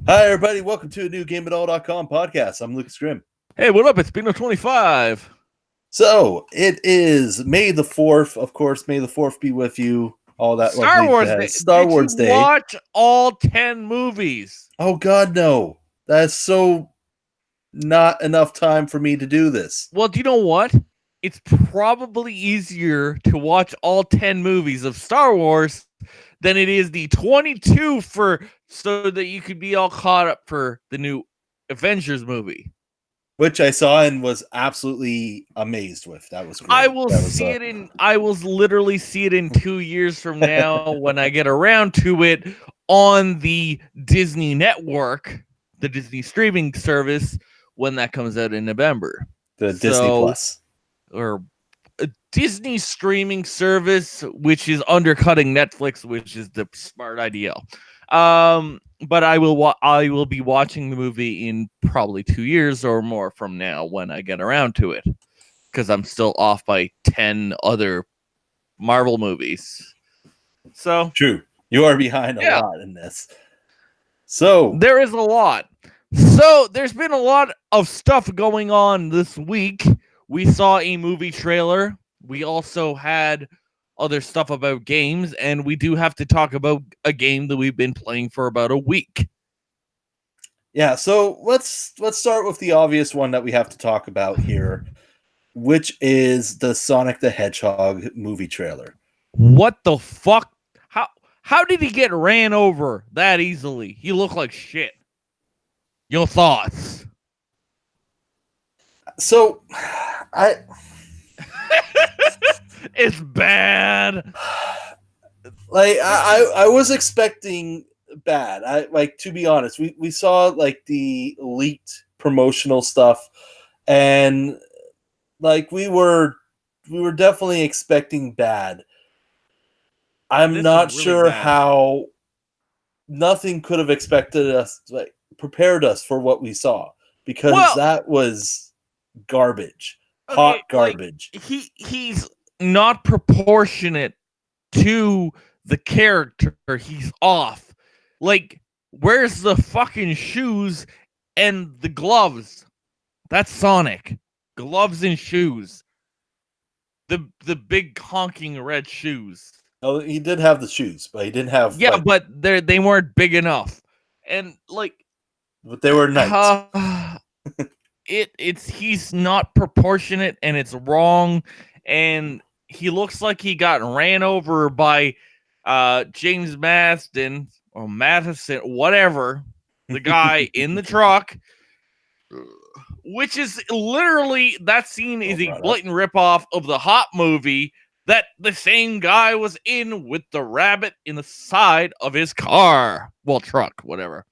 Hi, everybody. Welcome to a new GameItAll.com podcast. I'm Lucas Grimm. Hey, what up? It's Bino25. So, it is May the 4th. Of course, May the 4th be with you. All that Star lovely Wars jazz. Day. Star Did Wars you Day. watch all 10 movies? Oh, God, no. That's so not enough time for me to do this. Well, do you know what? It's probably easier to watch all 10 movies of Star Wars than it is the 22 so that you could be all caught up for the new Avengers movie. Which I saw and was absolutely amazed with. That was great. I will literally see it in 2 years from now when I get around to it on the Disney network, the Disney streaming service, when that comes out in November. Disney Plus. Or a Disney streaming service, which is undercutting Netflix, which is the smart idea. But I will be watching the movie in probably 2 years or more from now when I get around to it, because I'm still off by 10 other Marvel movies. So True. You are behind a lot in this. So there is a lot. So there's been a lot of stuff going on this week. We saw a movie trailer. We also had other stuff about games, and we do have to talk about a game that we've been playing for about a week. Yeah, so let's start with the obvious one that we have to talk about here, which is the Sonic the Hedgehog movie trailer. What the fuck? How did he get ran over that easily? He looked like shit. Your thoughts? So, it's bad. Like I was expecting bad. To be honest, we saw like the leaked promotional stuff, and like we were definitely expecting bad. I'm not really sure how nothing could have prepared us for what we saw, because that was garbage. Hot garbage. Like, he's not proportionate to the character. He's off. Like, where's the fucking shoes and the gloves? That's Sonic. Gloves and shoes. The big honking red shoes. Oh, he did have the shoes, but he didn't have. Yeah, but they weren't big enough, and like, but they were nice. He's not proportionate, and it's wrong, and he looks like he got ran over by James Marsden or Matheson, whatever, the guy in the truck, which is literally, that scene is a blatant ripoff of the Hot movie that the same guy was in with the rabbit in the side of his car. Well, truck, whatever.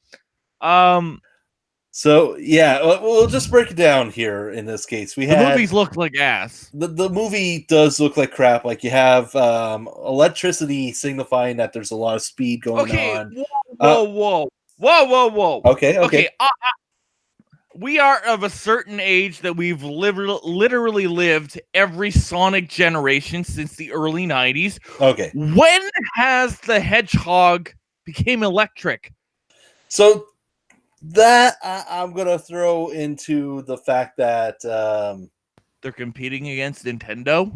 So, yeah, we'll just break it down here in this case. The movies look like ass. The movie does look like crap. Like, you have electricity signifying that there's a lot of speed going on. Whoa. Okay. We are of a certain age that we've literally lived every Sonic generation since the early 90s. Okay. When has the Hedgehog became electric? So that I'm going to throw into the fact that they're competing against Nintendo.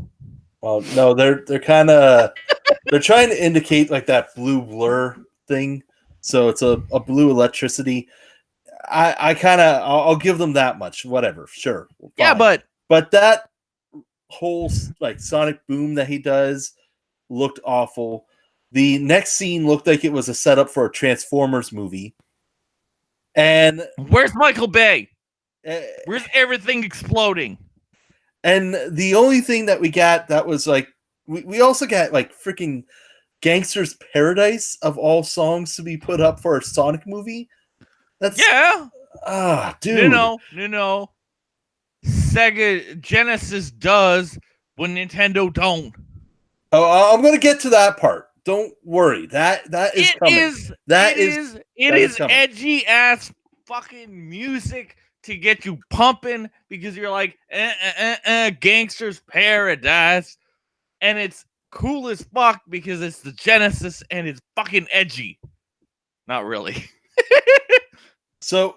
Well, no, they're kind of they're trying to indicate like that blue blur thing. So it's a blue electricity. I'll give them that much. Whatever, sure. Fine. Yeah, but that whole like Sonic Boom that he does looked awful. The next scene looked like it was a setup for a Transformers movie. And where's Michael Bay? Where's everything exploding? And the only thing that we got that was like we also got like freaking Gangster's Paradise of all songs to be put up for a Sonic movie. That's dude. No. Sega Genesis does when Nintendo don't. Oh, I'm gonna get to that part. Don't worry. That is coming. It is edgy ass fucking music to get you pumping because you're like Gangster's Paradise, and it's cool as fuck because it's the Genesis and it's fucking edgy. Not really. So,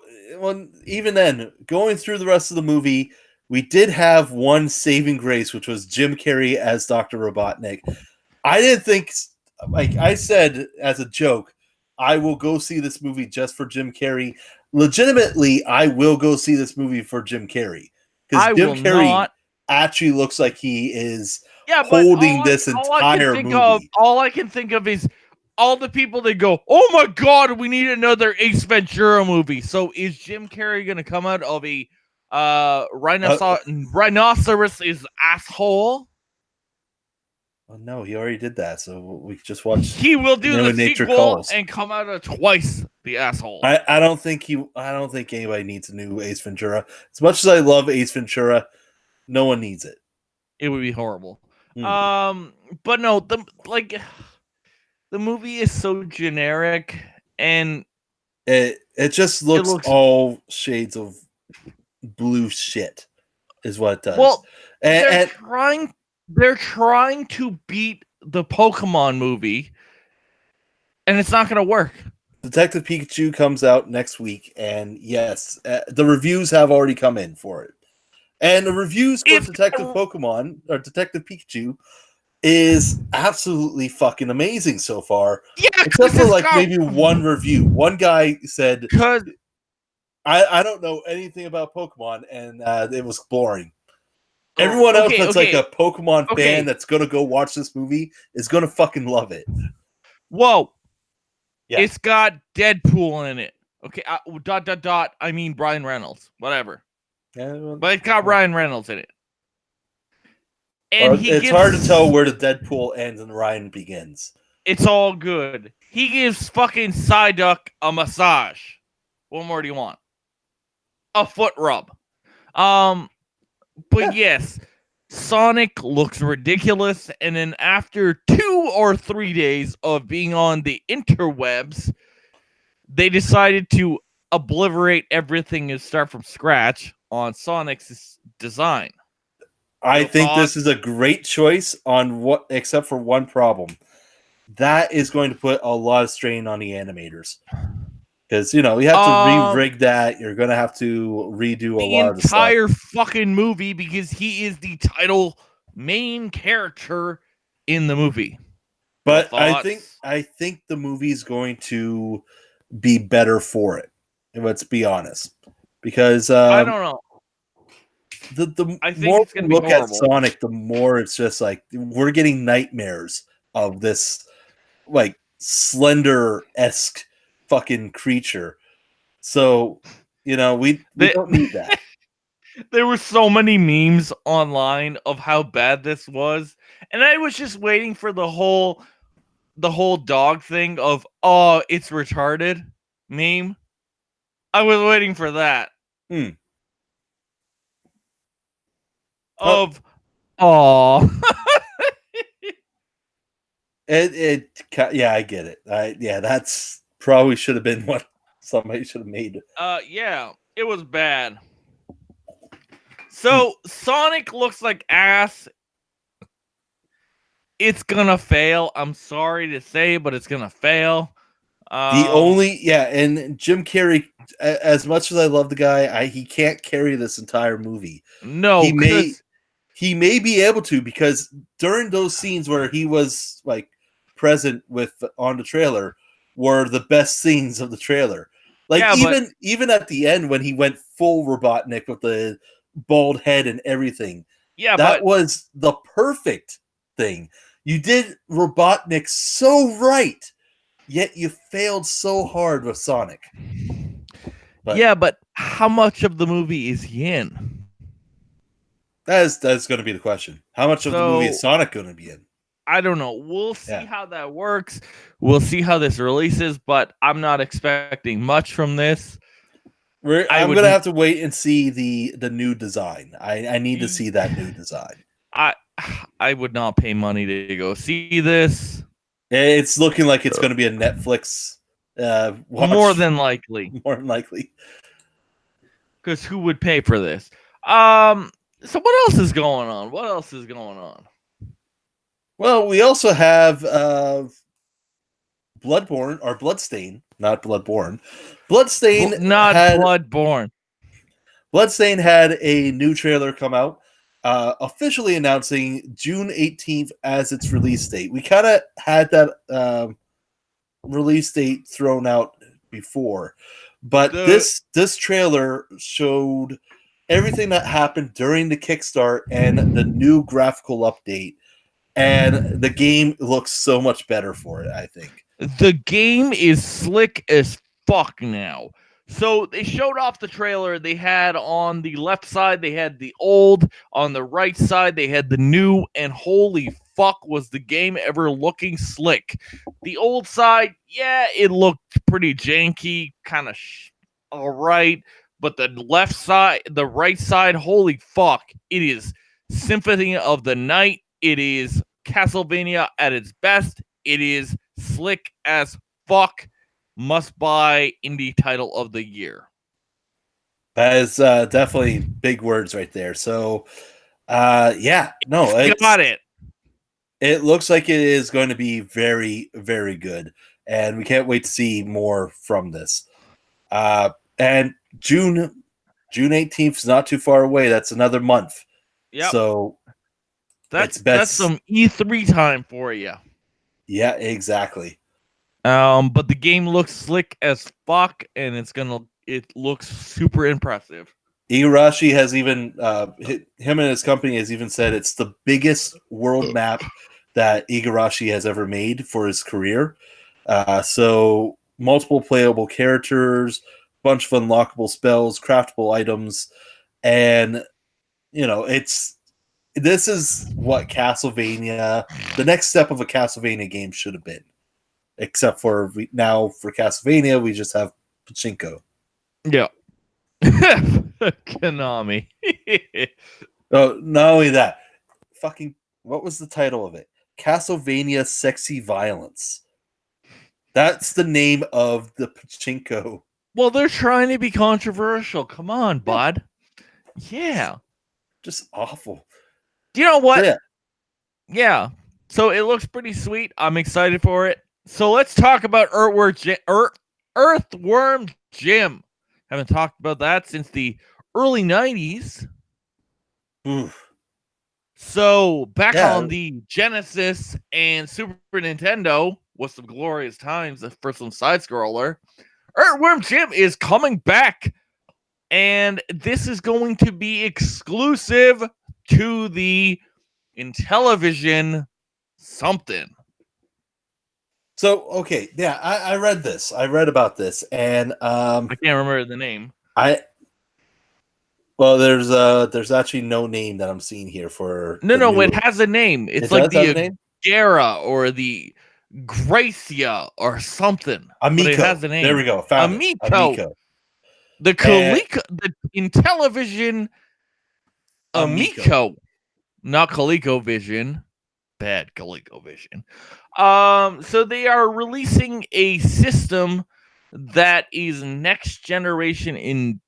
even then, going through the rest of the movie, we did have one saving grace, which was Jim Carrey as Dr. Robotnik. I didn't think, like I said as a joke, I will go see this movie just for Jim Carrey. Legitimately, I will go see this movie for Jim Carrey. Because Jim Carrey actually looks like he is holding this entire movie. All I can think of is all the people that go, oh my God, we need another Ace Ventura movie. So is Jim Carrey going to come out of a rhinoceros is asshole? Oh, no, he already did that. So we just watched. He will do the sequel and come out of twice the asshole. I don't think anybody needs a new Ace Ventura. As much as I love Ace Ventura, no one needs it. It would be horrible. But no, the movie is so generic, and it just looks all shades of blue shit, is what it does. Well, they're trying to beat the Pokemon movie, and it's not going to work. Detective Pikachu comes out next week, and yes, the reviews have already come in for it. And the reviews for Detective Pikachu is absolutely fucking amazing so far. Yeah, except for maybe one review. One guy said, I don't know anything about Pokemon, and it was boring. Everyone else that's like a Pokemon fan that's going to go watch this movie is going to fucking love it. Whoa. Yeah. It's got Deadpool in it. Okay, I mean Ryan Reynolds. Whatever. Yeah, but it's got Ryan Reynolds in it. And it's hard to tell where the Deadpool ends and Ryan begins. It's all good. He gives fucking Psyduck a massage. What more do you want? A foot rub. But yes, Sonic looks ridiculous. And then after 2 or 3 days of being on the interwebs, they decided to obliterate everything and start from scratch on Sonic's design. I think this is a great choice except for one problem. That is going to put a lot of strain on the animators. Because, you have to re-rig that. You're going to have to redo a lot of the stuff. The entire fucking movie, because he is the title main character in the movie. But I think the movie's going to be better for it. Let's be honest. Because I don't know. The more we look at Sonic, the more it's just like we're getting nightmares of this like Slender-esque fucking creature. So, we don't need that. There were so many memes online of how bad this was, and I was just waiting for the whole dog thing of it's retarded meme. I was waiting for that. Of yeah, I get it. That's probably should have been what somebody should have made. Yeah, it was bad. So Sonic looks like ass. It's gonna fail. I'm sorry to say, but it's gonna fail. And Jim Carrey, as much as I love the guy, he can't carry this entire movie. No, he may be able to, because during those scenes where he was like present on the trailer were the best scenes of the trailer. Like even at the end when he went full Robotnik with the bald head and everything. Yeah, that was the perfect thing. You did Robotnik so right, yet you failed so hard with Sonic. But how much of the movie is he in? That's going to be the question. How much of the movie is Sonic going to be in? I don't know. We'll see how that works. We'll see how this releases, but I'm not expecting much from this. I'm going to have to wait and see the new design. I need to see that new design. I would not pay money to go see this. It's looking like it's going to be a Netflix watch. More than likely. Because who would pay for this? So what else is going on? Well, we also have Bloodborne or Bloodstain not Bloodborne. Bloodstain Not had Bloodborne. Bloodstain had a new trailer come out, officially announcing June 18th as its release date. We kind of had that release date thrown out before, but this trailer showed everything that happened during the Kickstart and the new graphical update, and the game looks so much better for it, I think. The game is slick as fuck now. So they showed off the trailer. They had on the left side, they had the old. On the right side, they had the new. And holy fuck, was the game ever looking slick. The old side, yeah, it looked pretty janky, kind of all right. But the left side, the right side, holy fuck, it is Symphony of the Night. It is Castlevania at its best. It is slick as fuck. Must buy indie title of the year. That is definitely big words right there. So, yeah, no, got it. It looks like it is going to be very, very good, and we can't wait to see more from this. And June 18th is not too far away. That's another month. Yep. So that's some E3 time for you. Yeah, exactly. But the game looks slick as fuck, and it looks super impressive. Igarashi has even him and his company has even said it's the biggest world map that Igarashi has ever made for his career. So multiple playable characters, bunch of unlockable spells, craftable items, and this is what Castlevania, the next step of a Castlevania game should have been. Except for now, for Castlevania, we just have pachinko. Yeah. Konami. Oh, not only that. Fucking, what was the title of it? Castlevania Sexy Violence. That's the name of the pachinko. Well, they're trying to be controversial. Come on, bud. Yeah. Just awful. You know what? Yeah. Yeah. So it looks pretty sweet. I'm excited for it. So let's talk about Earthworm Jim. Haven't talked about that since the early 90s. Oof. So back on the Genesis and Super Nintendo with some glorious times for some side-scroller, Earthworm Jim is coming back. And this is going to be exclusive to the Intellivision something. So, okay, yeah, I read this. I read about this, and I can't remember the name. Well, there's actually no name that I'm seeing here for. No, it has a name. It's like the Agera or the Gracia or something. Amico. It has a name. There we go. Found Amico. The Intellivision Amico. Not ColecoVision. Bad ColecoVision. So they are releasing a system that is next generation in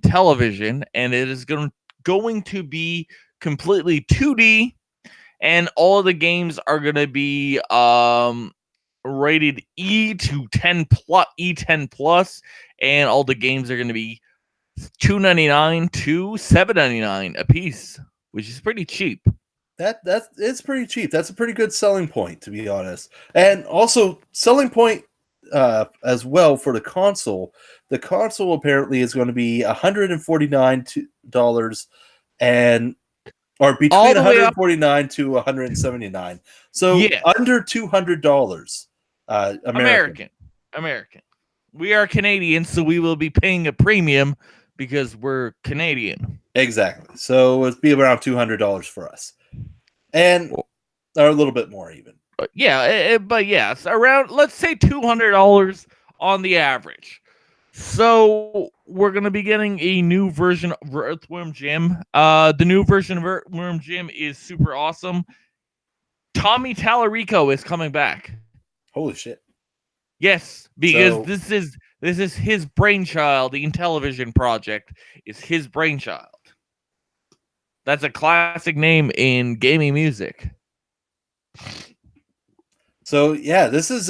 television, and it is going to be completely 2D, and all of the games are going to be rated E10 plus, and all the games are going to be $2.99 to $7.99 a piece, which is pretty cheap. It's pretty cheap. That's a pretty good selling point, to be honest. And also selling point as well for the console. The console apparently is going to be $149 or between $149 to $179. So under $200 American. We are Canadian, so we will be paying a premium because we're Canadian. Exactly. So it'd be around $200 for us. And or a little bit more even. But yes, around, let's say $200 on the average. So we're going to be getting a new version of Earthworm Jim. The new version of Earthworm Jim is super awesome. Tommy Tallarico is coming back. Holy shit. Yes, because this is his brainchild. The Intellivision project is his brainchild. That's a classic name in gaming music. So yeah, this is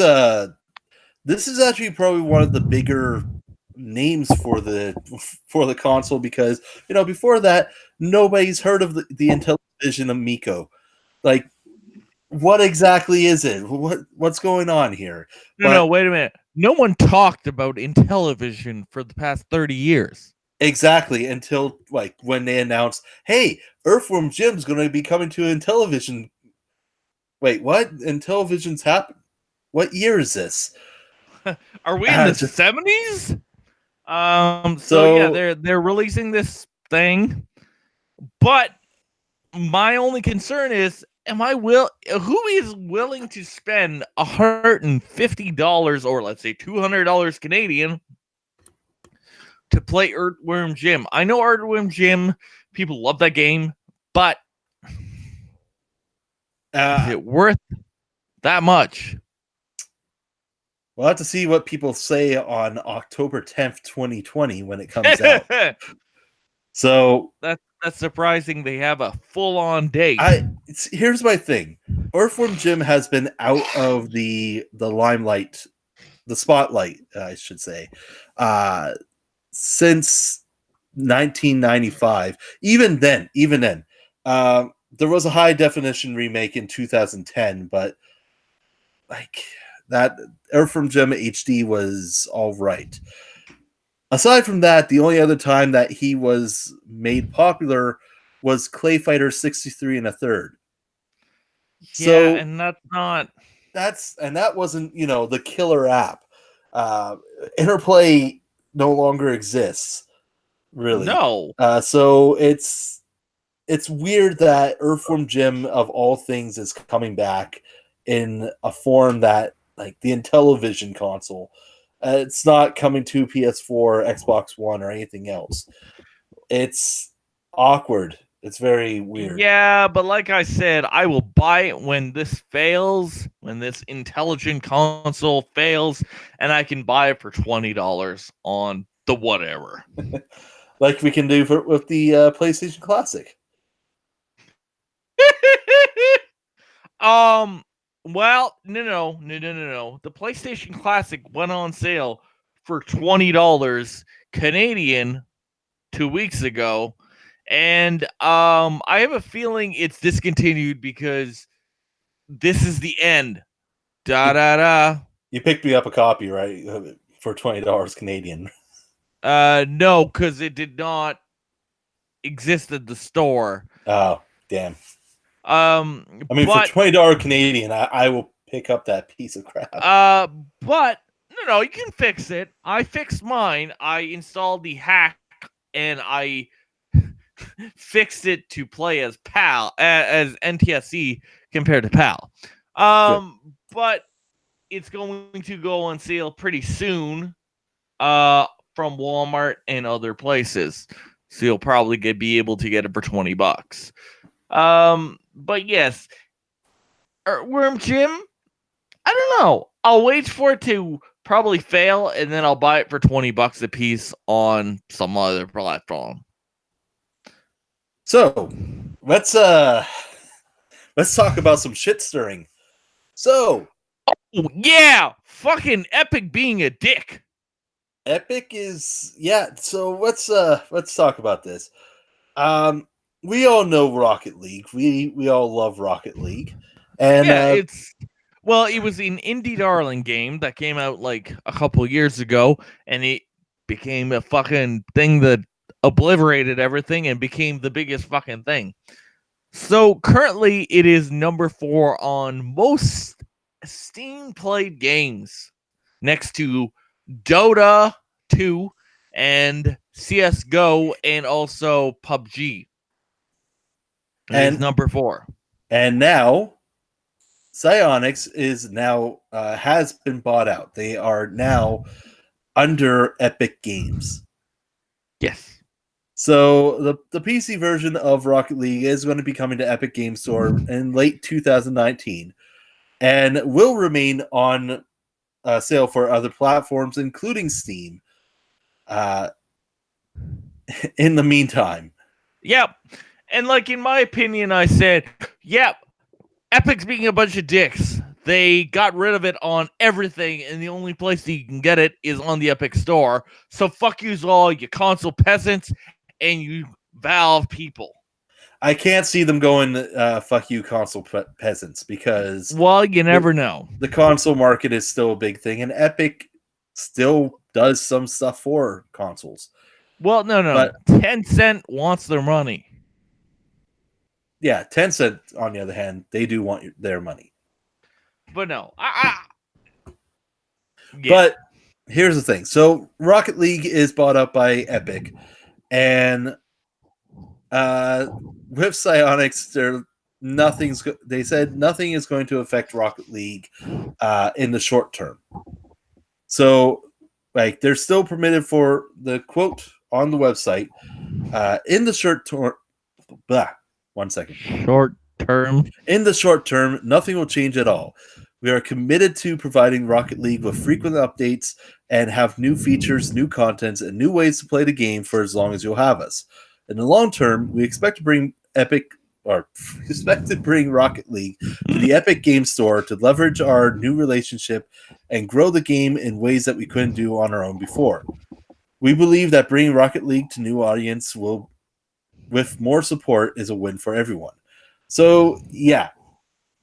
This is actually probably one of the bigger names for the console because before that nobody's heard of the Intellivision Amico. Like, what exactly is it? What's going on here? No, wait a minute. No one talked about Intellivision for the past 30 years. Exactly, until like when they announced, "Hey, Earthworm Jim's going to be coming to Intellivision." Wait, what? Intellivision's happened? What year is this? Are we in the 70s? So yeah, they're releasing this thing, but my only concern is, who is willing to spend $150 or let's say $200 Canadian to play Earthworm Jim? I know Earthworm Jim, people love that game, but is it worth that much? We'll have to see what people say on October 10th, 2020 when it comes out. So that's surprising they have a full-on date. Here's my thing. Earthworm Jim has been out of the limelight, the spotlight, I should say, since 1995. Even then, there was a high definition remake in 2010, but like that Earthworm Jim HD was all right. Aside from that, the only other time that he was made popular was Clay Fighter 63 1/3. So, and that's not... that wasn't, the killer app. Interplay no longer exists, really. No. So it's weird that Earthworm Jim, of all things, is coming back in a form that, like, the Intellivision console. It's not coming to PS4, Xbox One, or anything else. It's awkward. It's very weird. Yeah, but like I said, I will buy it when this fails, when this intelligent console fails, and I can buy it for $20 on the whatever. Like we can do with the PlayStation Classic. Well, no. The PlayStation Classic went on sale for $20 Canadian 2 weeks ago, and I have a feeling it's discontinued because this is the end. You picked me up a copy, right, for $20 Canadian? No, because it did not exist at the store. Oh, damn. For $20 Canadian, I will pick up that piece of crap. But no, you can fix it. I fixed mine. I installed the hack and I fixed it to play as PAL, as NTSC compared to PAL. But it's going to go on sale pretty soon, from Walmart and other places. So you'll probably be able to get it for $20. But yes, Earthworm Jim, I don't know. I'll wait for it to probably fail, and then I'll buy it for $20 a piece on some other platform. So, let's talk about some shit stirring. So, yeah, fucking Epic being a dick. Epic is, yeah. So let's talk about this. We all know Rocket League. We all love Rocket League, and yeah, it was an indie darling game that came out like a couple years ago, and it became a fucking thing that obliterated everything and became the biggest fucking thing. So currently, it is number 4 on most Steam played games, next to Dota 2 and CS:GO and also PUBG. And number 4. And now Psyonix is now has been bought out. They are now under Epic Games. Yes. So the PC version of Rocket League is going to be coming to Epic Games Store in late 2019 and will remain on sale for other platforms, including Steam, in the meantime. Yep. And like, in my opinion, I said, yep, Epic's being a bunch of dicks. They got rid of it on everything, and the only place that you can get it is on the Epic Store. So fuck you all, you console peasants and you Valve people. I can't see them going, fuck you, console peasants, because Well, you never know. the console market is still a big thing, and Epic still does some stuff for consoles. Well, no. But, Tencent wants their money. Yeah, Tencent, on the other hand, they do want their money. But no, yeah. But here's the thing. So Rocket League is bought up by Epic, and with Psyonix, they said nothing is going to affect Rocket League in the short term. So, like, they're still permitted for the quote on the website in the short term. One second. Short term. In the short term, nothing will change at all. We are committed to providing Rocket League with frequent updates and have new features, new contents, and new ways to play the game for as long as you'll have us. In the long term, we expect to bring Rocket League to the Epic Game Store to leverage our new relationship and grow the game in ways that we couldn't do on our own before. We believe that bringing Rocket League to new audience with more support is a win for everyone. So yeah,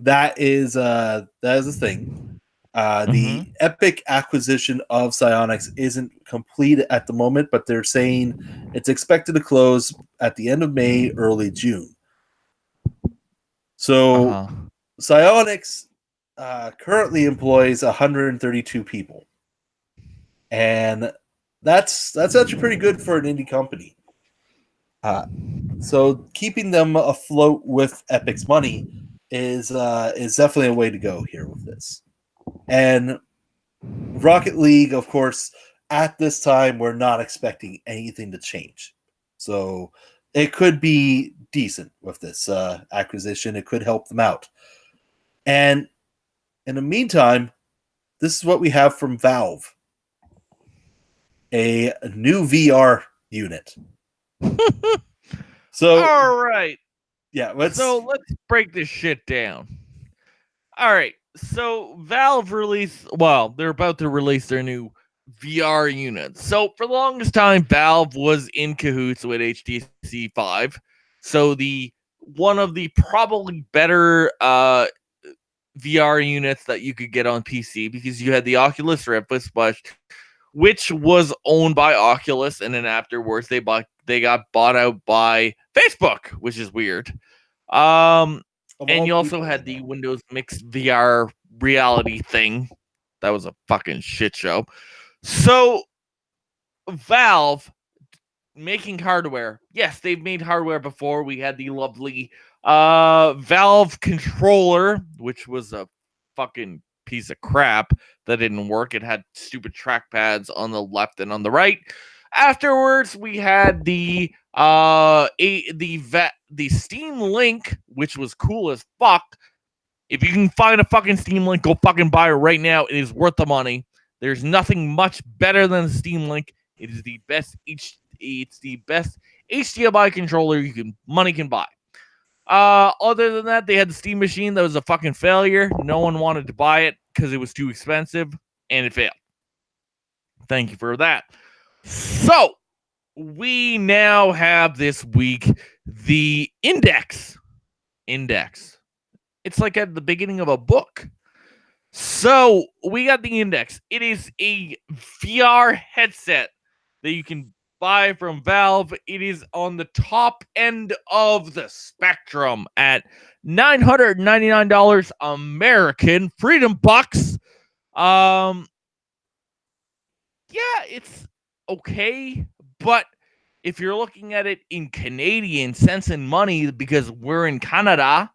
that is the thing. The Epic acquisition of Psyonix isn't complete at the moment, but they're saying it's expected to close at the end of May, early June. So Psyonix currently employs 132 people, and that's actually pretty good for an indie company. So keeping them afloat with Epic's money is definitely a way to go here with this. And Rocket League, of course, at this time, we're not expecting anything to change. So it could be decent with this acquisition. It could help them out. And in the meantime, this is what we have from Valve. A new VR unit. So, all right. Yeah, let's break this shit down. All right. So Valve they're about to release their new VR unit. So for the longest time, Valve was in cahoots with HTC 5. So one of the probably better VR units that you could get on PC, because you had the Oculus Rift, which was owned by Oculus, and then afterwards they got bought out by Facebook, which is weird. And you also had the Windows Mixed VR reality thing. That was a fucking shit show. So Valve making hardware. Yes, they've made hardware before. We had the lovely Valve controller, which was a fucking piece of crap that didn't work. It had stupid trackpads on the left and on the right. Afterwards, we had the Steam Link, which was cool as fuck. If you can find a fucking Steam Link, go fucking buy it right now. It is worth the money. There's nothing much better than the Steam Link. It is the best. It's the best HDMI controller money can buy. Other than that, they had the Steam Machine that was a fucking failure. No one wanted to buy it because it was too expensive, and it failed. Thank you for that. So, we now have this week the Index. It's like at the beginning of a book. So, we got the Index. It is a VR headset that you can buy from Valve. It is on the top end of the spectrum at $999 American Freedom Bucks. Yeah, it's okay, but if you're looking at it in Canadian cents and money, because we're in Canada,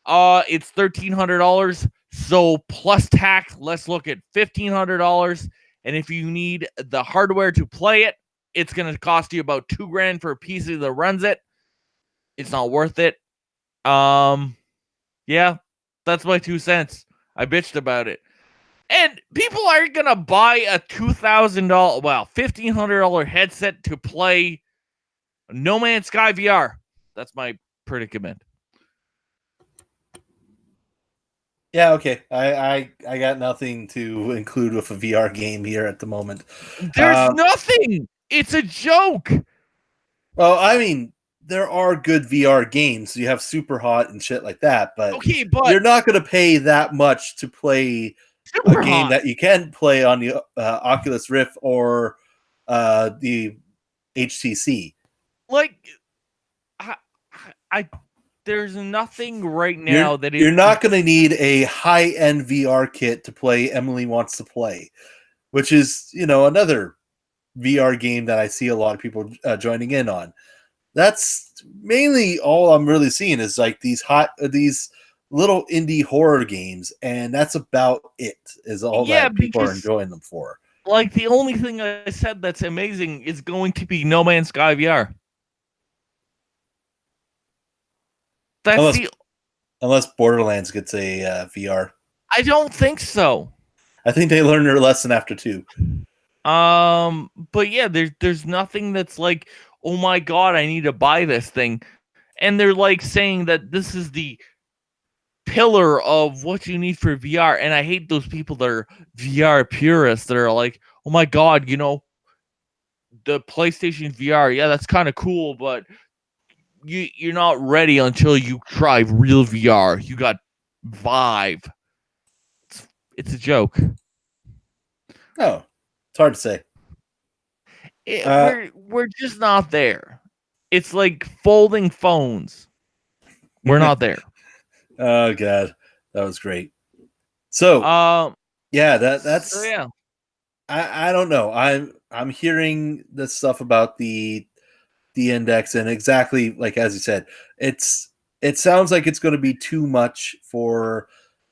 it's $1,300. So plus tax, let's look at $1,500. And if you need the hardware to play it, it's going to cost you about $2,000 for a PC that runs it. It's not worth it. Yeah, that's my 2 cents. I bitched about it. And people are going to buy a $1,500 headset to play No Man's Sky VR. That's my predicament. Yeah, okay. I got nothing to include with a VR game here at the moment. There's nothing. It's a joke. Well, I mean, there are good VR games. You have Super Hot and shit like that, but Okay, but you're not going to pay that much to play a Super game Hot. that you can play on the Oculus Rift or the HTC. Like, I there's nothing right now that You're is. not going to need a high-end VR kit to play Emily Wants to Play, which is, another VR game that I see a lot of people joining in on. That's mainly all I'm really seeing is like these little indie horror games, and that's about it. Is all Yeah, that people are because enjoying them for. like the only thing I said that's amazing is going to be No Man's Sky VR. That's Unless the. unless Borderlands gets a VR. I don't think so. I think they learned their lesson after 2. But yeah, there's nothing that's like, oh my god, I need to buy this thing, and they're like saying that this is the pillar of what you need for VR. And I hate those people that are VR purists that are like, oh my god, the PlayStation VR, yeah, that's kind of cool, but you're not ready until you try real VR. You got Vive. It's a joke. Oh, it's hard to say. We're just not there. It's like folding phones. We're not there. Oh god, that was great. So yeah, that's so yeah. I don't know. I'm hearing this stuff about the index, and exactly like as you said, it sounds like it's going to be too much for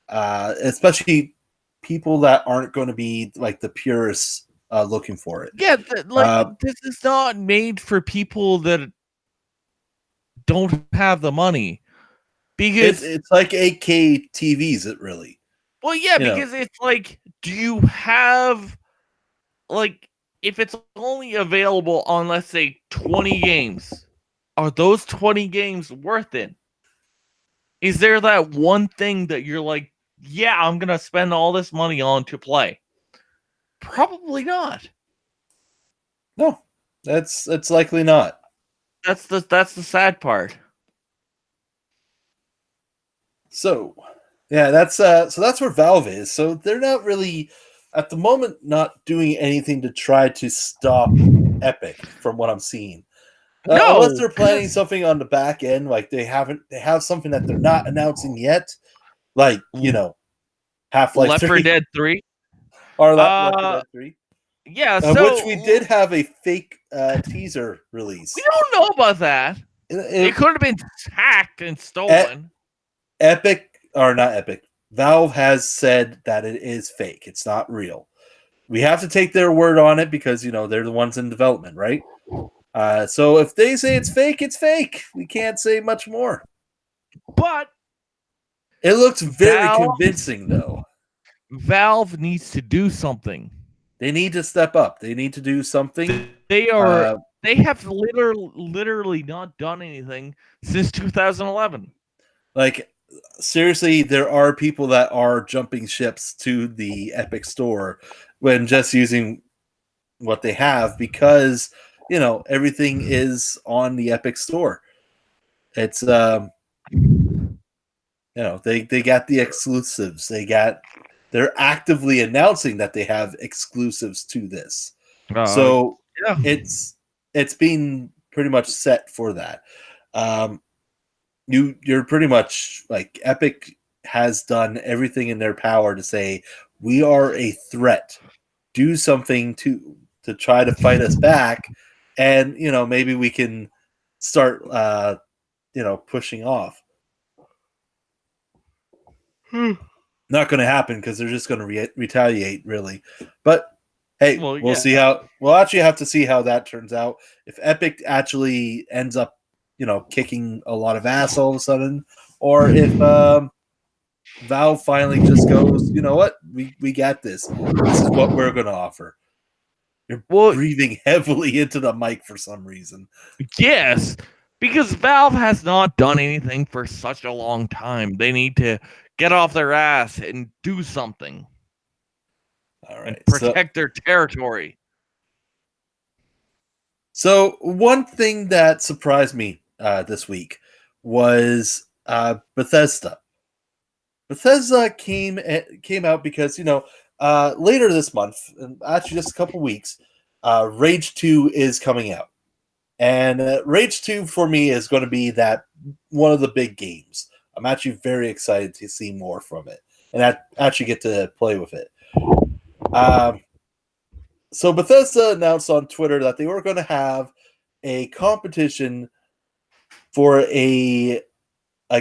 especially people that aren't going to be like the purists looking for it. Yeah, this is not made for people that don't have the money. Because it's like 8K TVs, it really. Well, yeah, because it's like, do you have like if it's only available on, let's say, 20 games, are those 20 games worth it? Is there that one thing that you're like, yeah, I'm gonna spend all this money on to play? Probably not. No, that's likely not. That's the sad part. So, yeah, that's where Valve is. So they're not really at the moment not doing anything to try to stop Epic from what I'm seeing. No, unless they're planning something on the back end, like they have something that they're not announcing yet, like Half-Life Left 4 Dead 3 or Left 4 Dead 3. Yeah, so which we did have a fake teaser release. We don't know about that. It could have been hacked and stolen. Valve has said that it is fake. It's not real. We have to take their word on it because they're the ones in development, right? So if they say it's fake, it's fake. We can't say much more. But it looks very convincing, though. Valve needs to do something. They need to step up. They need to do something. They have literally not done anything since 2011. Like, seriously, there are people that are jumping ships to the Epic Store when just using what they have because everything is on the Epic Store. It's they got the exclusives. They're actively announcing that they have exclusives to this. So yeah. It's been pretty much set for that. You're pretty much like Epic has done everything in their power to say we are a threat. Do something to try to fight us back, and maybe we can start pushing off. Not going to happen because they're just going to retaliate, really. But hey, we'll see how. We'll actually have to see how that turns out. If Epic actually ends up, kicking a lot of ass all of a sudden, or if Valve finally just goes, you know what, we got this. This is what we're going to offer. You're breathing heavily into the mic for some reason. Yes, because Valve has not done anything for such a long time. They need to get off their ass and do something. All And right. protect their territory. So one thing that surprised me this week was Bethesda. Bethesda came out because later this month, actually just a couple weeks, Rage 2 is coming out, and Rage 2 for me is going to be that one of the big games. I'm actually very excited to see more from it and actually get to play with it. So Bethesda announced on Twitter that they were going to have a competition for a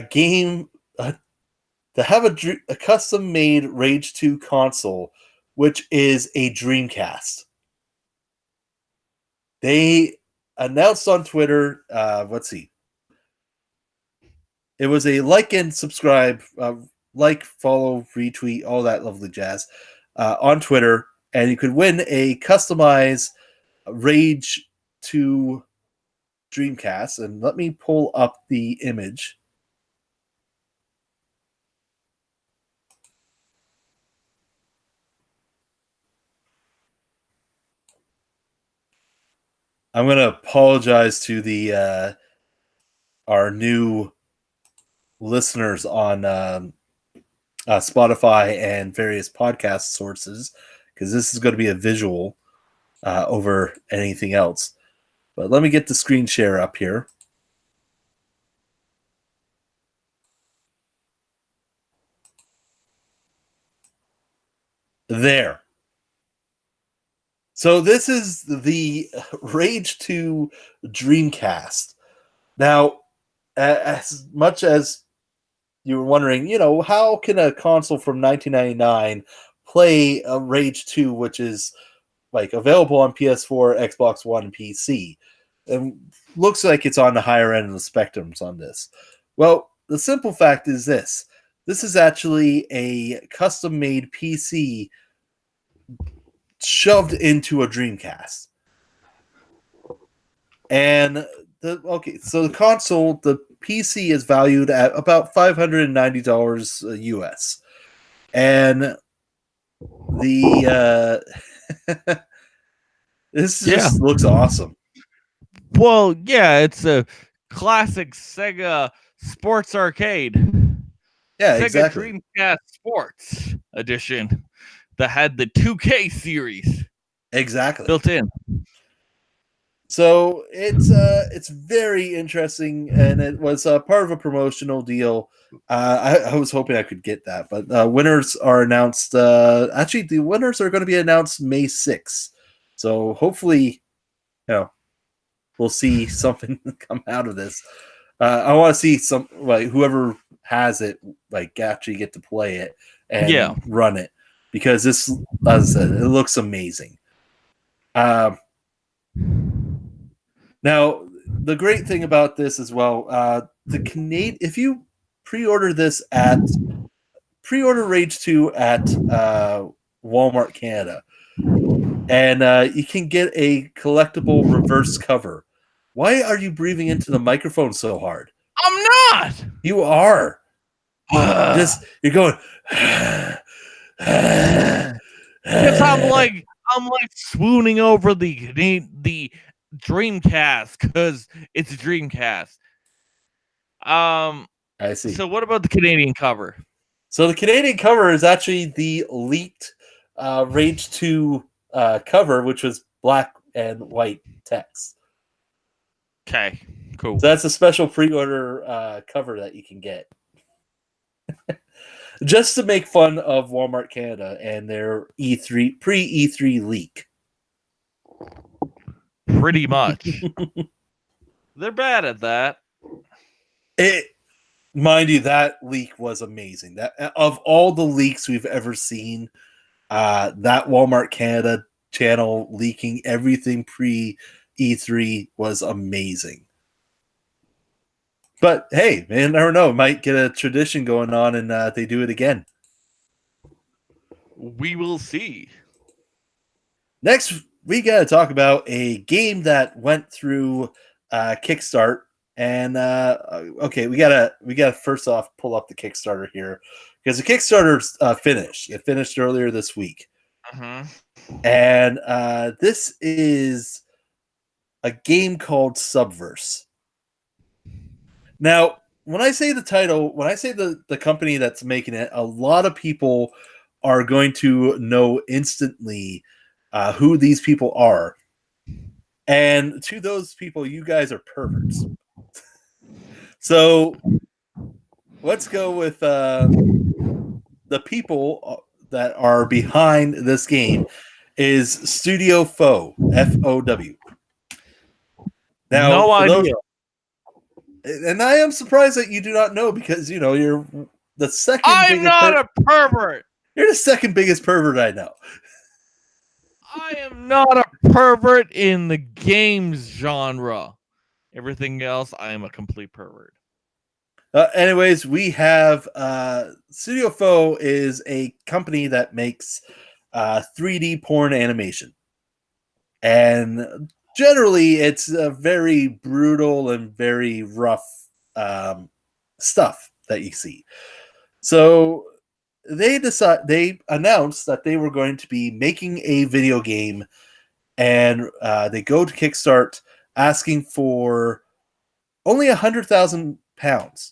game to have a custom-made Rage 2 console, which is a Dreamcast. They announced on Twitter, let's see. It was a like and subscribe, like, follow, retweet, all that lovely jazz on Twitter, and you could win a customized Rage 2 Dreamcast. And let me pull up the image. I'm going to apologize to the our new listeners on Spotify and various podcast sources, because this is going to be a visual over anything else. But let me get the screen share up here. There. So this is the Rage 2 Dreamcast. Now, as much as you were wondering, how can a console from 1999 play a Rage 2, which is like available on PS4, Xbox One, and PC? And looks like it's on the higher end of the spectrums on this. Well, the simple fact is this. This is actually a custom-made PC shoved into a Dreamcast. And so the console, the PC is valued at about $590 US. And the this just looks awesome. Well, yeah, it's a classic Sega Sports Arcade. Yeah, Sega exactly. Dreamcast Sports Edition that had the 2K series Exactly built in. So it's very interesting, and it was part of a promotional deal. I was hoping I could get that, but winners are announced. Actually, the winners are going to be announced May 6th. So hopefully, we'll see something come out of this. I want to see some whoever has it actually get to play it and run it, because this, as I said, it looks amazing. Now, the great thing about this as well, if you pre-order Rage 2 at Walmart Canada, and you can get a collectible reverse cover. Why are you breathing into the microphone so hard? I'm not. You are. You're going. Because I'm like swooning over the Dreamcast because it's a Dreamcast. I see. So what about the Canadian cover? So the Canadian cover is actually the leaked Rage 2 cover, which was black and white text. Okay, cool. So that's a special pre-order cover that you can get. Just to make fun of Walmart Canada and their pre-E3 leak. Pretty much. They're bad at that. Mind you, that leak was amazing. That of all the leaks we've ever seen, that Walmart Canada channel leaking everything pre-E3 was amazing. But hey, man, I don't know. Might get a tradition going on, and they do it again. We will see. Next, we got to talk about a game that went through Kickstart, and okay, we gotta first off pull up the Kickstarter here, because the Kickstarter finished. It finished earlier this week. And this is a game called Subverse. Now, when I say the title, when I say the company that's making it, a lot of people are going to know instantly who these people are. And to those people, you guys are perverts. So let's go with the people that are behind this game is Studio Fow, Fow. Now, no idea. And I am surprised that you do not know because you're the second. I'm not a pervert. You're the second biggest pervert I know. I am not a pervert in the games genre. Everything else, I am a complete pervert. Anyways, we have Studio Fow is a company that makes 3D porn animation. And generally, it's very brutal and very rough stuff that you see. So they announced that they were going to be making a video game, and they go to Kickstart asking for only £100,000.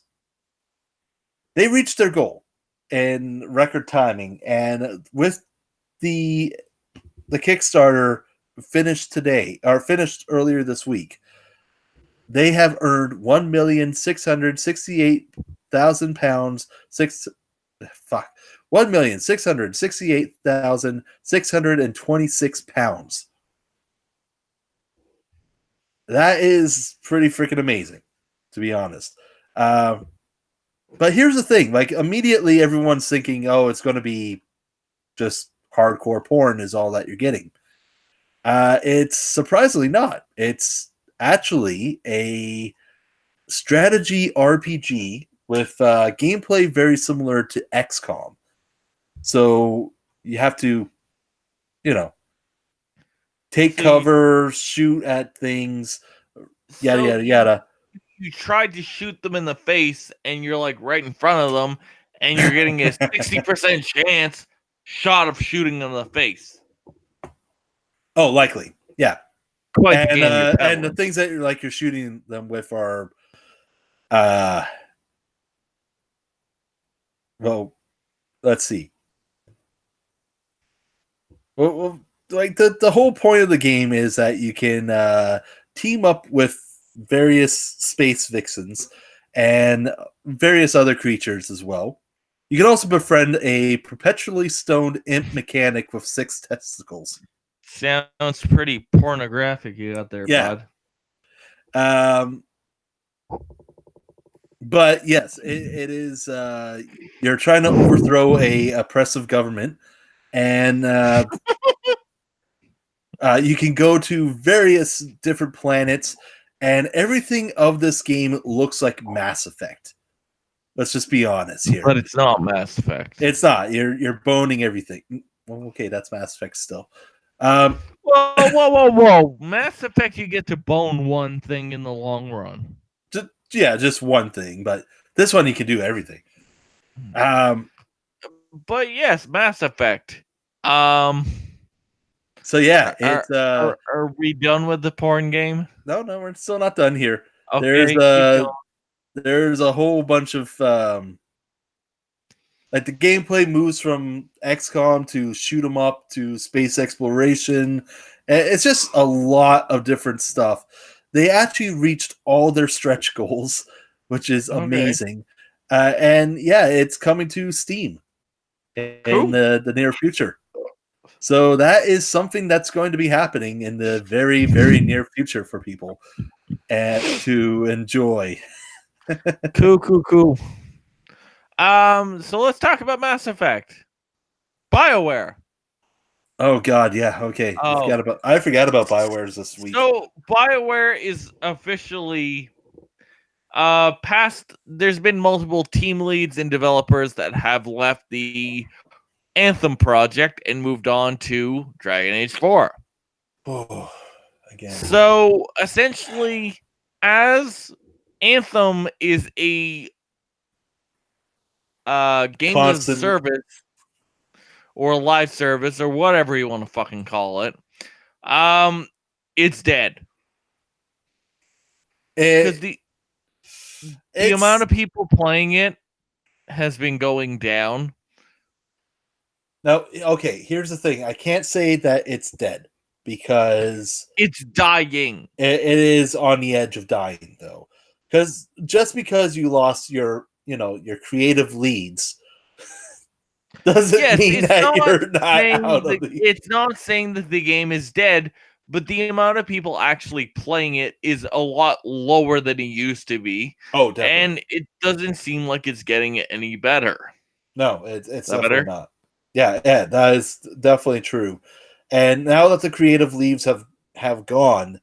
They reached their goal in record timing, and with the Kickstarter finished earlier this week, they have earned £1,668,000. £1,668,626. That is pretty freaking amazing, to be honest. But here's the thing: like immediately, everyone's thinking, "Oh, it's going to be just hardcore porn is all that you're getting." It's surprisingly not. It's actually a strategy RPG with gameplay very similar to XCOM. So you have to, take cover, shoot at things, yada, yada, yada. You tried to shoot them in the face, and you're like right in front of them, and you're getting a 60% chance shot of shooting them in the face. Oh, likely, yeah. Quite and the things that you're shooting them with are, well, let's see. Well, like the whole point of the game is that you can team up with various space vixens and various other creatures as well. You can also befriend a perpetually stoned imp mechanic with 6 testicles. Sounds pretty pornographic you got there, bud. But yes, it is. You're trying to overthrow a oppressive government, and you can go to various different planets, and everything of this game looks like Mass Effect. Let's just be honest here. But it's not Mass Effect. It's not. You're boning everything. Well, okay, that's Mass Effect still. Whoa. Mass Effect, you get to bone one thing in the long run. Just one thing. But this one, you can do everything. But yes, Mass Effect. So yeah, are we done with the porn game? No, we're still not done here. Okay, there's a whole bunch of like the gameplay moves from XCOM to shoot 'em up to space exploration. It's just a lot of different stuff. They actually reached all their stretch goals, which is amazing. And yeah, it's coming to Steam in the near future. So that is something that's going to be happening in the very, very near future for people and to enjoy. Cool. So let's talk about Mass Effect. BioWare. Oh God, yeah, okay. I forgot about BioWare's this week. So BioWare is officially past. There's been multiple team leads and developers that have left the Anthem project and moved on to Dragon Age 4. Oh, again. So essentially, as Anthem is a games as a constant. service or a live service or whatever you want to fucking call it, it's dead. Because It, the amount it's of people playing it has been going down. now okay. Here's the thing: I can't say that it's dead because It's dying. it is on the edge of dying, though. Because just because you lost your your creative leads doesn't Yes, mean that you're not out of the. it's not saying that the game is dead, but the amount of people actually playing it is a lot lower than it used to be, Oh, definitely. and it doesn't seem like it's getting any better. No, it's Is that definitely better? not. Yeah, that is definitely true. And now that the creative leaves have gone,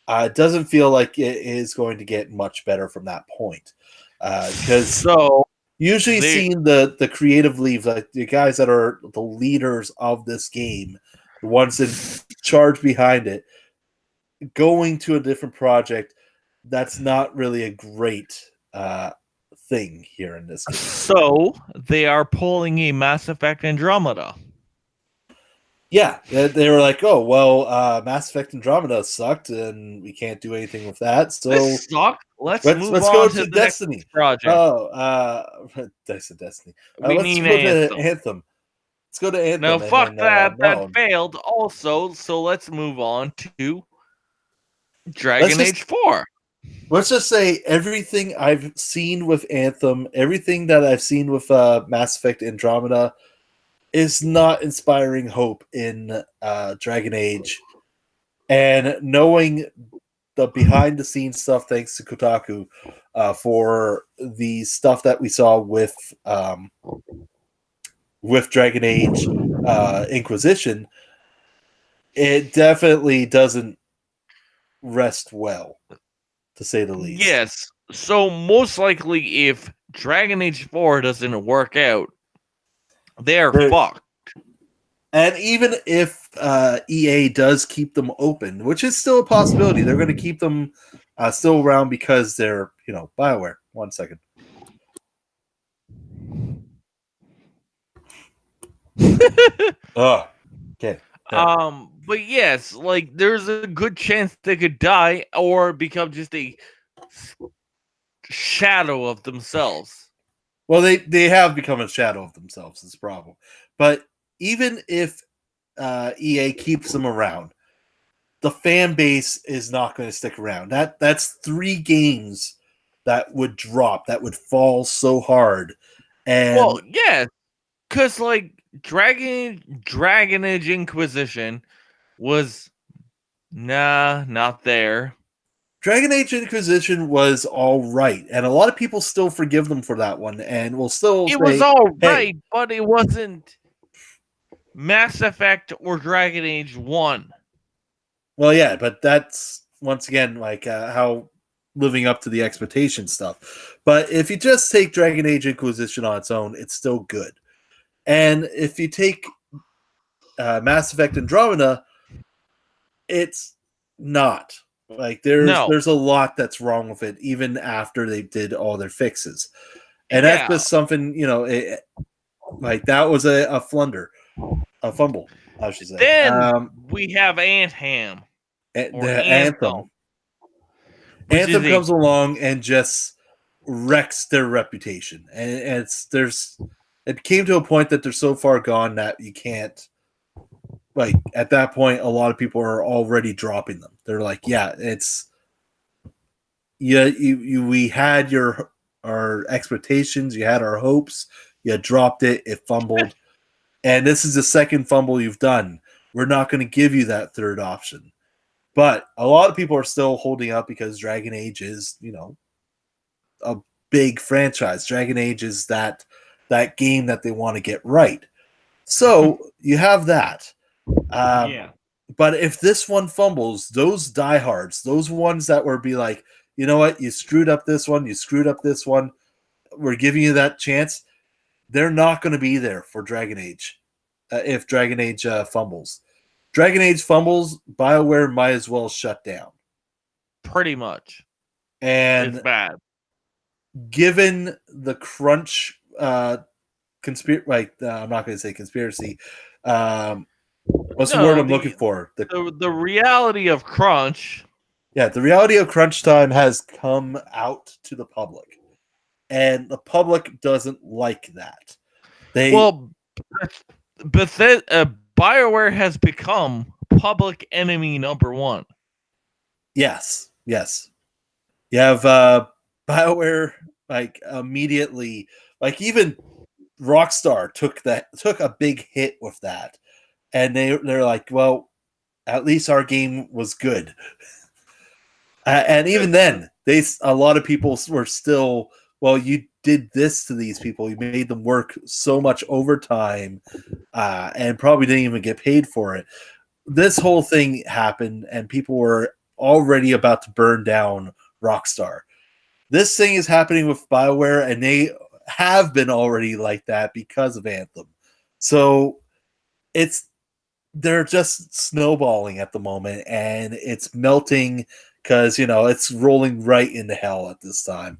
it doesn't feel like it is going to get much better from that point. Because So usually they seeing the creative leaves, like the guys that are the leaders of this game, the ones in charge behind it, going to a different project, that's not really a great thing here in this game. so they are pulling a Mass Effect Andromeda. Yeah, they were like, "Oh well, Mass Effect Andromeda sucked, and we can't do anything with that. So This sucks. Let's move let's go on to to the next Destiny." project. Oh, Destiny. We Let's mean go to Anthem. Anthem. Let's go to No, Anthem, and fuck then that. That no, failed also. So let's move on to let's Dragon just Age 4. let's just say everything I've seen with Anthem, everything that I've seen with Mass Effect Andromeda, is not inspiring hope in Dragon Age. And knowing the behind the scenes stuff, thanks to Kotaku, for the stuff that we saw with Dragon Age Inquisition, it definitely doesn't rest well, to say the least. Yes. So most likely if Dragon Age 4 doesn't work out, they're There, fucked. and even if EA does keep them open, which is still a possibility, they're going to keep them still around because they're, BioWare. 1 second. Oh, okay. But yes, like there's a good chance they could die or become just a shadow of themselves. Well, they have become a shadow of themselves. Is the problem. But even if EA keeps them around, the fan base is not going to stick around. That's 3 games that would drop, that would fall so hard. And Well, yes, because like Dragon Age Inquisition was not there. Dragon Age Inquisition was all right, and a lot of people still forgive them for that one, and will still It was say, all "Hey, right, but it wasn't Mass Effect or Dragon Age 1. well, yeah." But that's once again like how living up to the expectation stuff. But if you just take Dragon Age Inquisition on its own, it's still good. And if you take Mass Effect Andromeda, it's not. Like No. there's a lot that's wrong with it, even after they did all their fixes, and that's Yeah. just something like that was a fumble, I should say. Then we have Anthem or The Anthem, which is Anthem a comes along and just wrecks their reputation, and it came to a point that they're so far gone that you can't. Like at that point, a lot of people are already dropping them. They're like, yeah, we had our expectations, you had our hopes, you dropped it, it fumbled, and this is the second fumble you've done. We're not going to give you that third option. But a lot of people are still holding up because Dragon Age is, a big franchise. Dragon Age is that game that they want to get right. So you have that. yeah. But if this one fumbles, those diehards, those ones that were be like, you know what, you screwed up this one, we're giving you that chance, they're not going to be there for Dragon Age. If Dragon Age fumbles. Dragon Age fumbles, BioWare might as well shut down. Pretty much. And It's bad. given the crunch I'm not going to say conspiracy. What's the No, word I'm looking for? The reality of crunch. Yeah, the reality of crunch time has come out to the public, and the public doesn't like that. Well, BioWare has become public enemy number one. Yes. You have BioWare immediately, even Rockstar took a big hit with that, and they're like, well, at least our game was good. And even then, a lot of people were still, well, you did this to these people. You made them work so much overtime, and probably didn't even get paid for it. This whole thing happened, and people were already about to burn down Rockstar. This thing is happening with BioWare, and they have been already like that because of Anthem. So they're just snowballing at the moment, and it's melting because it's rolling right into hell at this time.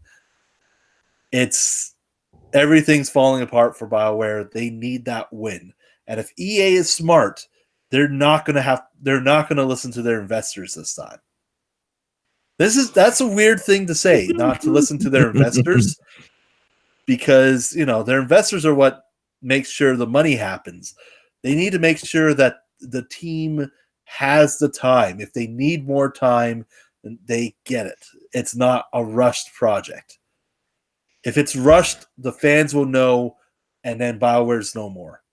Everything's falling apart for BioWare. They need that win, and if EA is smart, they're not going to listen to their investors this time. That's a weird thing to say, not to listen to their investors, because their investors are what makes sure the money happens. They need to make sure that the team has the time. If they need more time, they get it. It's not a rushed project. If it's rushed, the fans will know, and then BioWare's no more.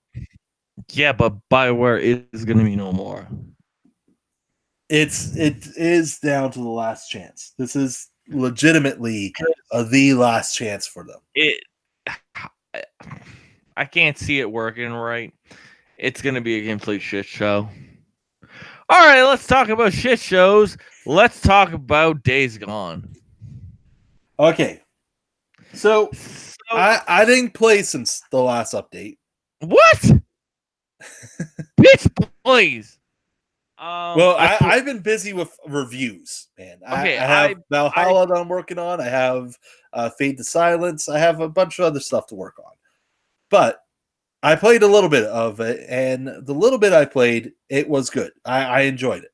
Yeah, but BioWare is going to be no more. It is down to the last chance. This is legitimately the last chance for them. I can't see it working right. It's going to be a complete shit show. All right, let's talk about shit shows. Let's talk about Days Gone. Okay. So I didn't play since the last update. What? Bitch, please. I've been busy with reviews, man. Okay, I have Valhalla that I'm working on. I have Fade to Silence. I have a bunch of other stuff to work on. But I played a little bit of it, and the little bit I played, it was good. I enjoyed it.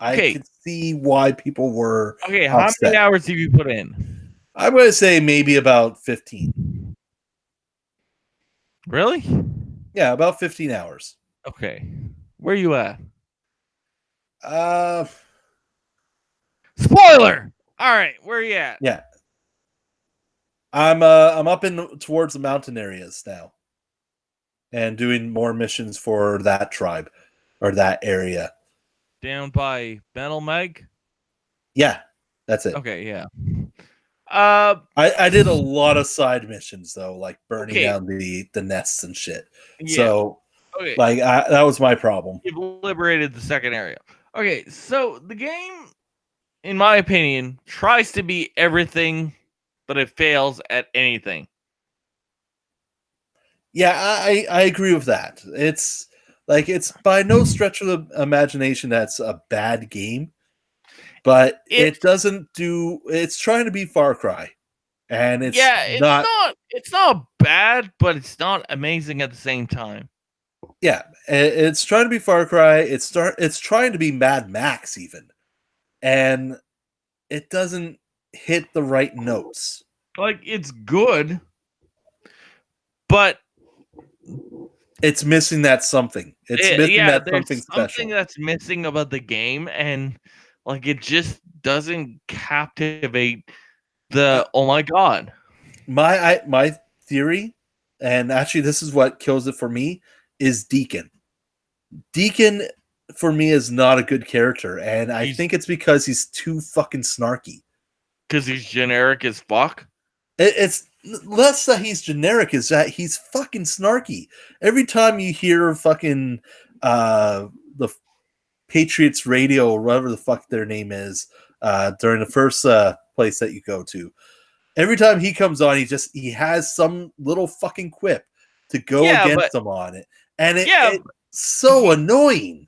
I could see why people were upset. How many hours have you put in? I'm going to say maybe about 15. Really? Yeah, about 15 hours. Okay. Where are you at? Spoiler! All right, where are you at? Yeah. I'm up towards the mountain areas now, and doing more missions for that tribe or that area. Down by Benelmeg? Yeah, that's it. Okay, yeah. I did a lot of side missions though, like burning down the nests and shit. Yeah. So that was my problem. You've liberated the second area. Okay, so the game, in my opinion, tries to be everything, but it fails at anything. Yeah, I agree with that. It's by no stretch of the imagination that's a bad game, but it doesn't do. It's trying to be Far Cry, and it's not bad, but it's not amazing at the same time. Yeah, it's trying to be Far Cry. It's trying to be Mad Max even, and it doesn't hit the right notes. Like, it's good, but it's missing that something. It's missing that something special. Something that's missing about the game, and it just doesn't captivate the oh my god. My theory, and actually this is what kills it for me, is Deacon. Deacon for me is not a good character, and I think it's because he's too fucking snarky. Because he's generic as fuck? It's less that he's generic, is that he's fucking snarky. Every time you hear fucking the Patriots radio or whatever the fuck their name is during the first place that you go to, every time he comes on, he has some little fucking quip to go against them on it. And it's so annoying.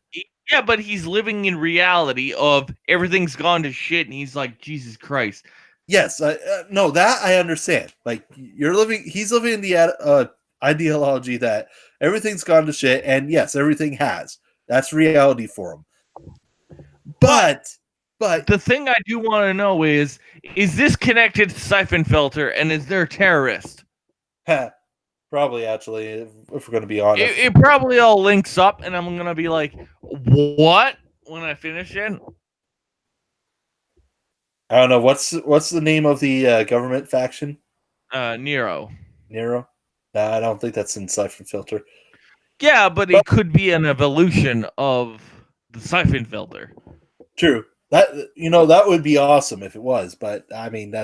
Yeah, but he's living in reality of everything's gone to shit, and he's like, Jesus Christ. Yes, no, that I understand. Like he's living in the ideology that everything's gone to shit, and yes, everything has. That's reality for him. But the thing I do want to know is this connected to Siphon Filter, and is there a terrorist? probably, actually, if we're going to be honest. It probably all links up, and I'm going to be like, what? When I finish it? I don't know. What's the name of the government faction? Nero. Nero? Nah, I don't think that's in Siphon Filter. Yeah, but it could be an evolution of the Siphon Filter. True. That would be awesome if it was, but I mean,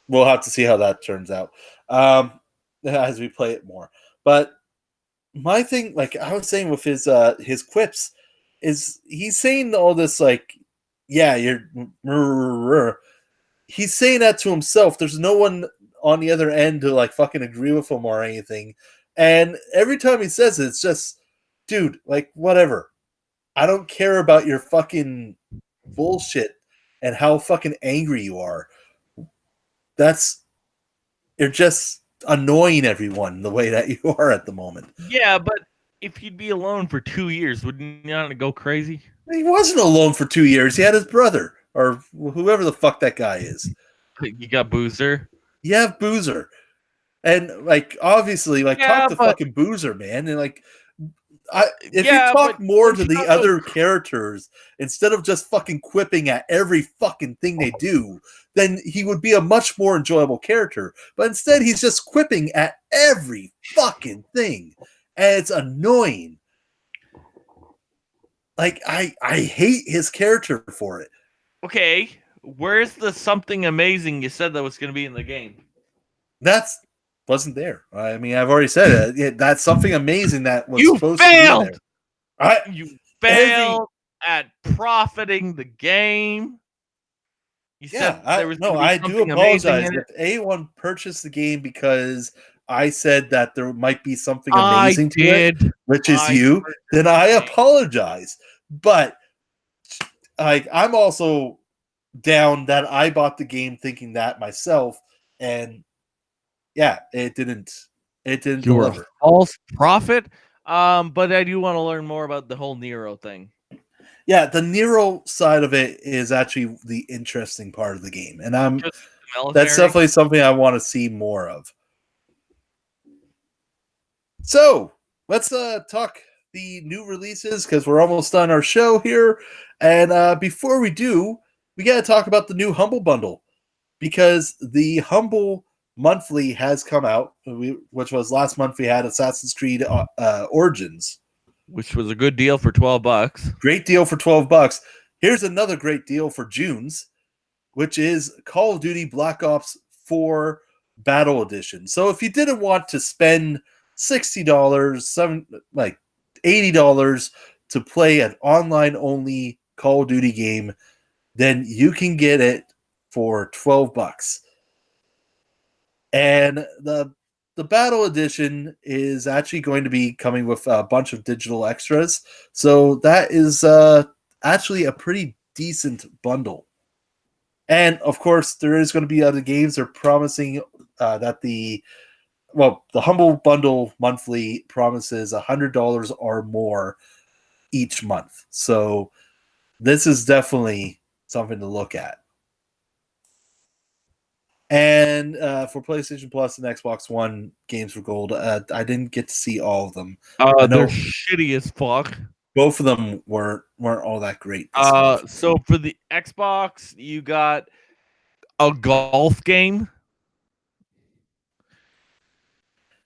we'll have to see how that turns out as we play it more. But my thing, like I was saying with his quips, is he's saying all this like, yeah, he's saying that to himself. There's no one on the other end to like fucking agree with him or anything. And every time he says it, it's just, dude, like whatever. I don't care about your fucking bullshit and how fucking angry you are. You're just annoying everyone the way that you are at the moment. Yeah, but if you'd be alone for 2 years, wouldn't you not go crazy? He wasn't alone for 2 years. He had his brother, or whoever the fuck that guy is. You got Boozer. You have Boozer. And, like, obviously, like, talk to fucking Boozer, man. And, like, if you talk more to the other characters instead of just fucking quipping at every fucking thing they do, then he would be a much more enjoyable character. But instead, he's just quipping at every fucking thing. And it's annoying. Like, I hate his character for it. Okay, where's the something amazing you said that was going to be in the game? Wasn't there. I mean, I've already said it. That's something amazing that was supposed failed! to be there. You failed at profiting the game. You said there was I do apologize if anyone purchased the game because I said that there might be something amazing to it, which is you, then I apologize. But I'm also down that I bought the game thinking that myself, and yeah, it didn't deliver. False prophet. But I do want to learn more about the whole Nero thing. Yeah, the Nero side of it is actually the interesting part of the game, and that's definitely something I want to see more of. So let's talk the new releases because we're almost done our show here, and before we do, we got to talk about the new Humble Bundle because the Humble Monthly has come out, which was last month. We had Assassin's Creed Origins, which was a good deal for $12. Great deal for $12. Here's another great deal for June's, which is Call of Duty Black Ops 4 Battle Edition. So if you didn't want to spend $60, $80 to play an online-only Call of Duty game, then you can get it for $12. And the Battle Edition is actually going to be coming with a bunch of digital extras. So that is actually a pretty decent bundle. And, of course, there is going to be other games. They're promising that the Humble Bundle Monthly promises $100 or more each month. So this is definitely something to look at. And for PlayStation Plus and Xbox One Games for Gold, I didn't get to see all of them. They're shitty as fuck. Both of them weren't all that great. So for the Xbox, you got a golf game.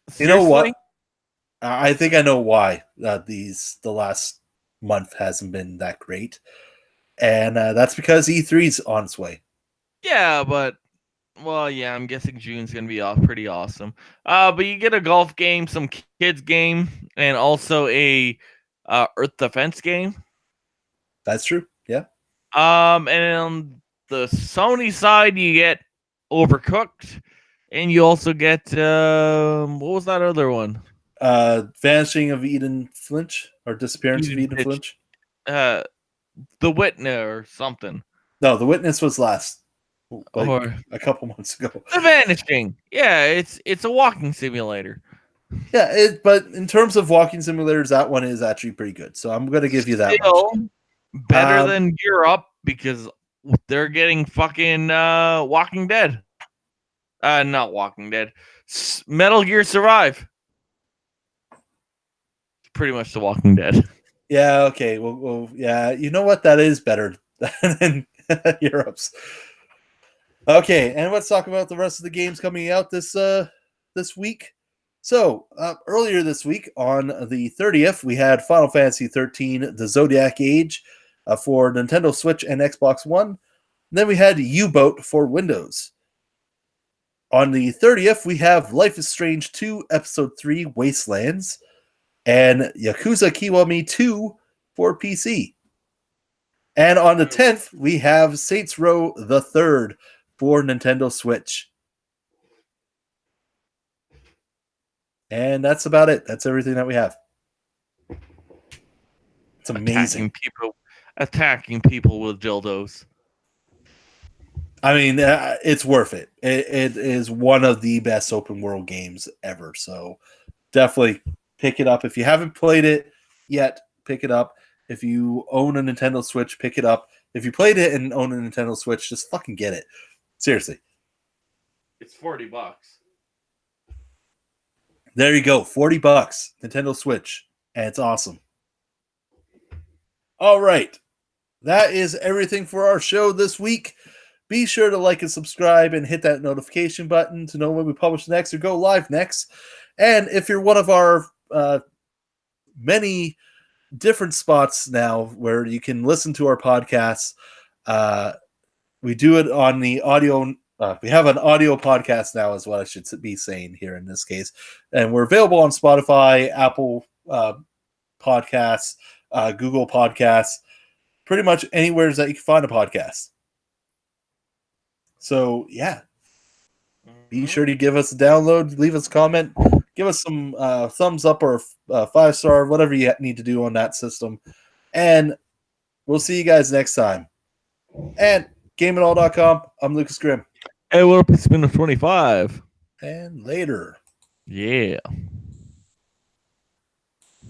Seriously? You know what? I think I know why the last month hasn't been that great, and that's because E3's on its way. Yeah, but. Well, yeah, I'm guessing June's going to be pretty awesome. But you get a golf game, some kids game, and also a Earth Defense game. That's true, yeah. And on the Sony side, you get Overcooked, and you also get, what was that other one? Vanishing of Eden Finch, or Disappearance of Eden Finch? The Witness or something. No, The Witness was last like or a couple months ago. The Vanishing. Yeah, it's a walking simulator. Yeah, but in terms of walking simulators, that one is actually pretty good. So I'm going to give you that Still much. better than Gear Up because they're getting fucking Walking Dead. Not Walking Dead. Metal Gear Survive. Pretty much The Walking Dead. Yeah, okay. Well, yeah, you know what? That is better than Europe's. Okay, and let's talk about the rest of the games coming out this week. So, earlier this week, on the 30th, we had Final Fantasy 13, The Zodiac Age for Nintendo Switch and Xbox One. And then we had U-Boat for Windows. On the 30th, we have Life is Strange 2, Episode 3, Wastelands, and Yakuza Kiwami 2 for PC. And on the 10th, we have Saints Row the Third for Nintendo Switch. And that's about it. That's everything that we have. It's amazing. Attacking people with dildos. I mean, it's worth it. It is one of the best open world games ever. So definitely pick it up. If you haven't played it yet, pick it up. If you own a Nintendo Switch, pick it up. If you played it and own a Nintendo Switch, just fucking get it. Seriously. It's $40. There you go. $40. Nintendo Switch. And it's awesome. All right. That is everything for our show this week. Be sure to like and subscribe and hit that notification button to know when we publish next or go live next. And if you're one of our many different spots now where you can listen to our podcasts, we do it on the audio. We have an audio podcast now is what I should be saying here in this case. And we're available on Spotify, Apple Podcasts, Google Podcasts, pretty much anywhere that you can find a podcast. So, yeah. Be sure to give us a download, leave us a comment, give us some thumbs up or 5-star, whatever you need to do on that system. And we'll see you guys next time. And GameItAll.com, I'm Lucas Grimm. Hey, what up? It's been a 25. And later. Yeah.